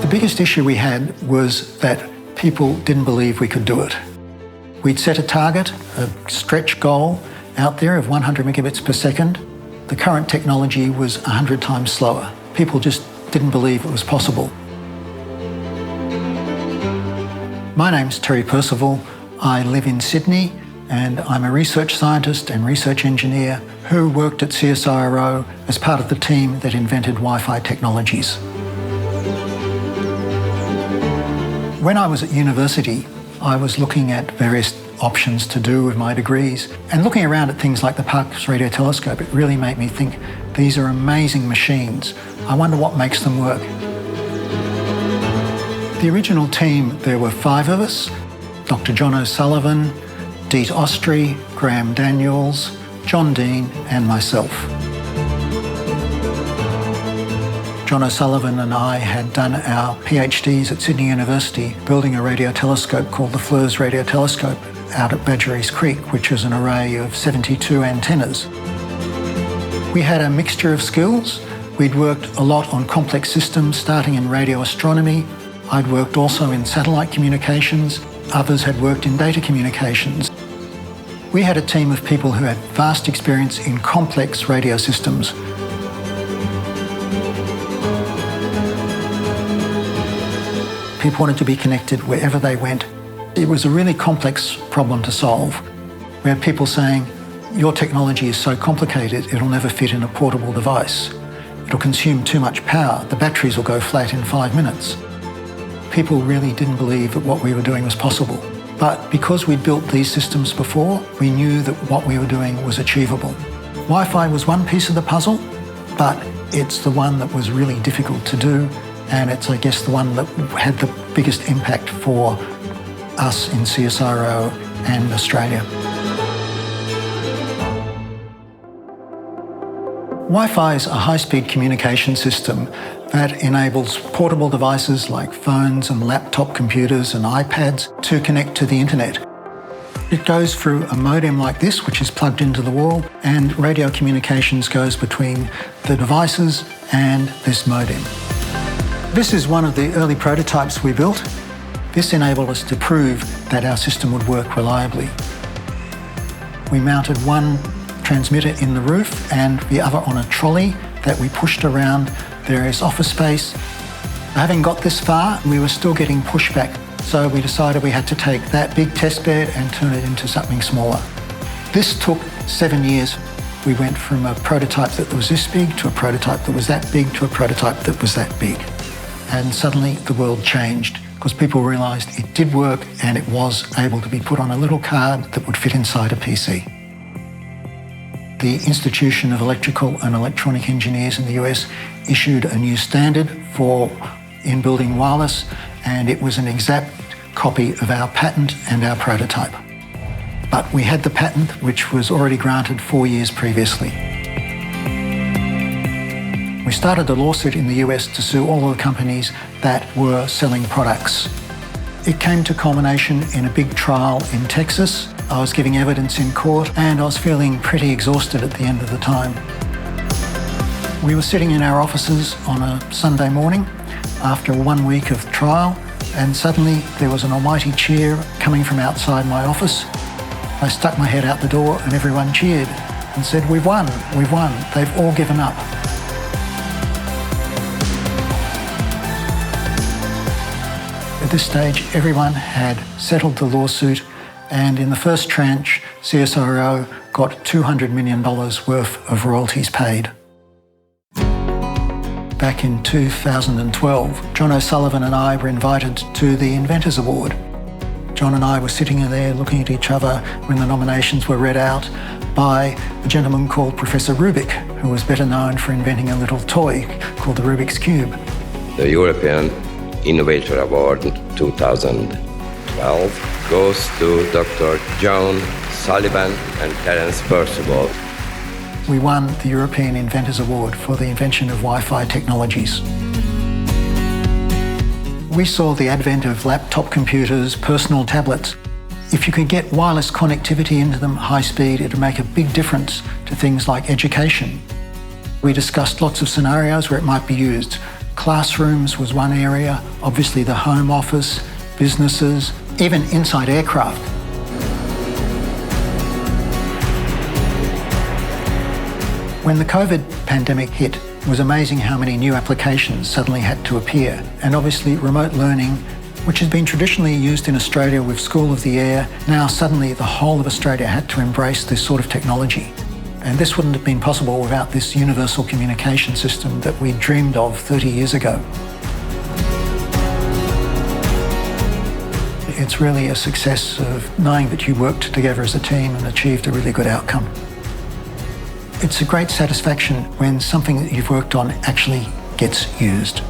The biggest issue we had was that people didn't believe we could do it. We'd set a target, a stretch goal out there of 100 megabits per second. The current technology was 100 times slower. People just didn't believe it was possible. My name's Terry Percival. I live in Sydney and I'm a research scientist and research engineer who worked at CSIRO as part of the team that invented Wi-Fi technologies. When I was at university, I was looking at various options to do with my degrees, and looking around at things like the Parkes radio telescope, it really made me think, these are amazing machines. I wonder what makes them work. The original team, there were 5 of us: Dr. John O'Sullivan, Deet Ostry, Graham Daniels, John Dean, and myself. John O'Sullivan and I had done our PhDs at Sydney University building a radio telescope called the FLIRS radio telescope out at Badgerys Creek, which is an array of 72 antennas. We had a mixture of skills. We'd worked a lot on complex systems, starting in radio astronomy. I'd worked also in satellite communications. Others had worked in data communications. We had a team of people who had vast experience in complex radio systems. People wanted to be connected wherever they went. It was a really complex problem to solve. We had people saying, your technology is so complicated, it'll never fit in a portable device. It'll consume too much power. The batteries will go flat in 5 minutes. People really didn't believe that what we were doing was possible. But because we'd built these systems before, we knew that what we were doing was achievable. Wi-Fi was one piece of the puzzle, but it's the one that was really difficult to do, and it's, I guess, the one that had the biggest impact for us in CSIRO and Australia. Wi-Fi is a high-speed communication system that enables portable devices like phones and laptop computers and iPads to connect to the internet. It goes through a modem like this, which is plugged into the wall, and radio communications goes between the devices and this modem. This is one of the early prototypes we built. This enabled us to prove that our system would work reliably. We mounted one transmitter in the roof and the other on a trolley that we pushed around various office space. Having got this far, we were still getting pushback, so we decided we had to take that big test bed and turn it into something smaller. This took 7 years. We went from a prototype that was this big to a prototype that was that big to a prototype that was that big. And suddenly the world changed because people realised it did work and it was able to be put on a little card that would fit inside a PC. The Institution of Electrical and Electronic Engineers in the US issued a new standard for in-building wireless, and it was an exact copy of our patent and our prototype. But we had the patent, which was already granted 4 years previously. We started a lawsuit in the US to sue all of the companies that were selling products. It came to culmination in a big trial in Texas. I was giving evidence in court and I was feeling pretty exhausted at the end of the time. We were sitting in our offices on a Sunday morning after 1 week of trial, and suddenly there was an almighty cheer coming from outside my office. I stuck my head out the door and everyone cheered and said, "We've won, we've won." They've all given up. At this stage, everyone had settled the lawsuit, and in the first tranche, CSIRO got $200 million worth of royalties paid. Back in 2012, John O'Sullivan and I were invited to the Inventors Award. John and I were sitting there looking at each other when the nominations were read out by a gentleman called Professor Rubik, who was better known for inventing a little toy called the Rubik's Cube. The European Inventors Award 2012 goes to Dr. John Sullivan and Terry Percival. We won the European Inventors Award for the invention of Wi-Fi technologies. We saw the advent of laptop computers, personal tablets. If you could get wireless connectivity into them high speed, it would make a big difference to things like education. We discussed lots of scenarios where it might be used. Classrooms was one area, obviously the home office, businesses, even inside aircraft. When the COVID pandemic hit, it was amazing how many new applications suddenly had to appear. And obviously remote learning, which has been traditionally used in Australia with School of the Air, now suddenly the whole of Australia had to embrace this sort of technology. And this wouldn't have been possible without this universal communication system that we dreamed of 30 years ago. It's really a success of knowing that you worked together as a team and achieved a really good outcome. It's a great satisfaction when something that you've worked on actually gets used.